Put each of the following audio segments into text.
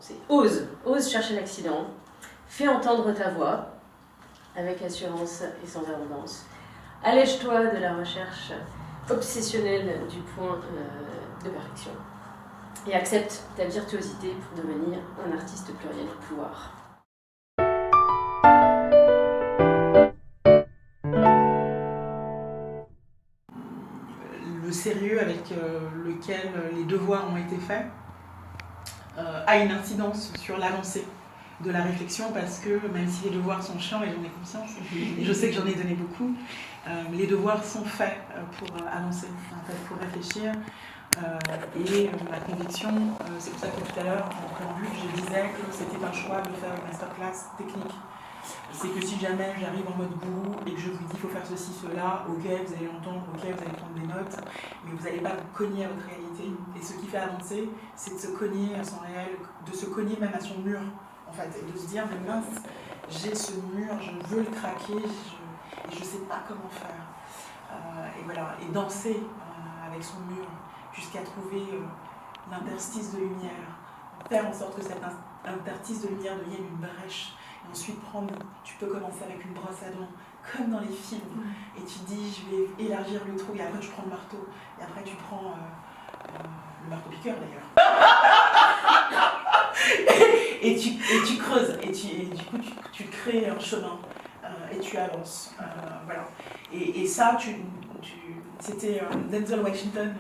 c'est ose chercher l'accident, fais entendre ta voix, avec assurance et sans arrogance. Allège-toi de la recherche obsessionnelle du point de perfection. Et accepte ta virtuosité pour devenir un artiste pluriel au pouvoir. Le sérieux avec lequel les devoirs ont été faits a une incidence sur l'avancée de la réflexion, parce que même si les devoirs sont chiants, et j'en ai conscience, et je sais que j'en ai donné beaucoup, les devoirs sont faits pour avancer, en fait, pour réfléchir. Et ma conviction, c'est pour ça que tout à l'heure, en préambule, je disais que c'était un choix de faire une masterclass technique. C'est que si jamais j'arrive en mode gourou et que je vous dis il faut faire ceci, cela, ok, vous allez l'entendre, ok, vous allez prendre des notes, mais vous n'allez pas vous cogner à votre réalité. Et ce qui fait avancer, c'est de se cogner à son réel, de se cogner même à son mur, en fait, et de se dire, mais mince, j'ai ce mur, je veux le craquer, et je ne sais pas comment faire. Et voilà, et danser avec son mur, jusqu'à trouver l'interstice de lumière, faire en sorte que cet interstice de lumière devienne une brèche. Et ensuite, tu peux commencer avec une brosse à dents, comme dans les films, et tu dis, je vais élargir le trou, et après tu prends le marteau, et après tu prends le marteau-piqueur d'ailleurs. et tu creuses, et du coup tu crées un chemin, et tu avances. Voilà. Et ça, c'était Denzel Washington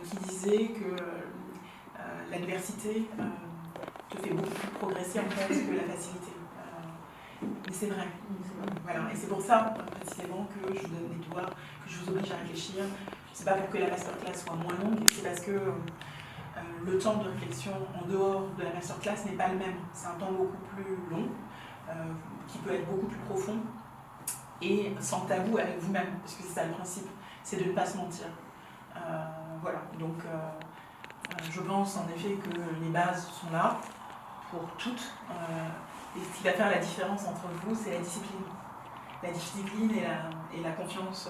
qui disait que l'adversité te fait beaucoup plus progresser en fait que la facilité. Mais c'est vrai. Voilà. Et c'est pour ça, précisément, que je vous donne des devoirs, que je vous oblige à réfléchir. C'est pas pour que la masterclass soit moins longue, c'est parce que le temps de réflexion en dehors de la masterclass n'est pas le même. C'est un temps beaucoup plus long, qui peut être beaucoup plus profond, et sans tabou avec vous-même, parce que c'est ça le principe, c'est de ne pas se mentir. Voilà. Donc, je pense en effet que les bases sont là pour toutes. Et ce qui va faire la différence entre vous, c'est la discipline. La discipline et la confiance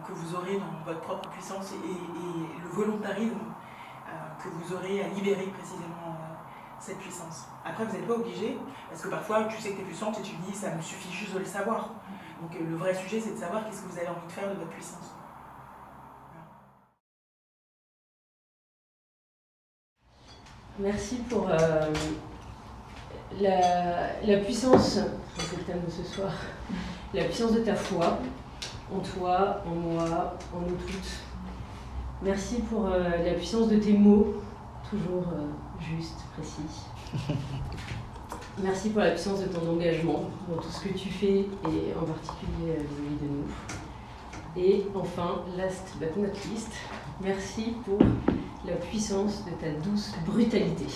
que vous aurez dans votre propre puissance, et le volontarisme que vous aurez à libérer précisément cette puissance. Après, vous n'êtes pas obligé, parce que parfois tu sais que tu es puissante et tu te dis ça me suffit juste de le savoir. Donc le vrai sujet, c'est de savoir qu'est-ce que vous avez envie de faire de votre puissance. Merci pour la puissance, c'est le thème de ce soir, la puissance de ta foi, en toi, en moi, en nous toutes. Merci pour la puissance de tes mots, toujours justes, précis. Merci pour la puissance de ton engagement dans tout ce que tu fais, et en particulier vis-à-vis de nous. Et enfin, last but not least, merci pour la puissance de ta douce brutalité.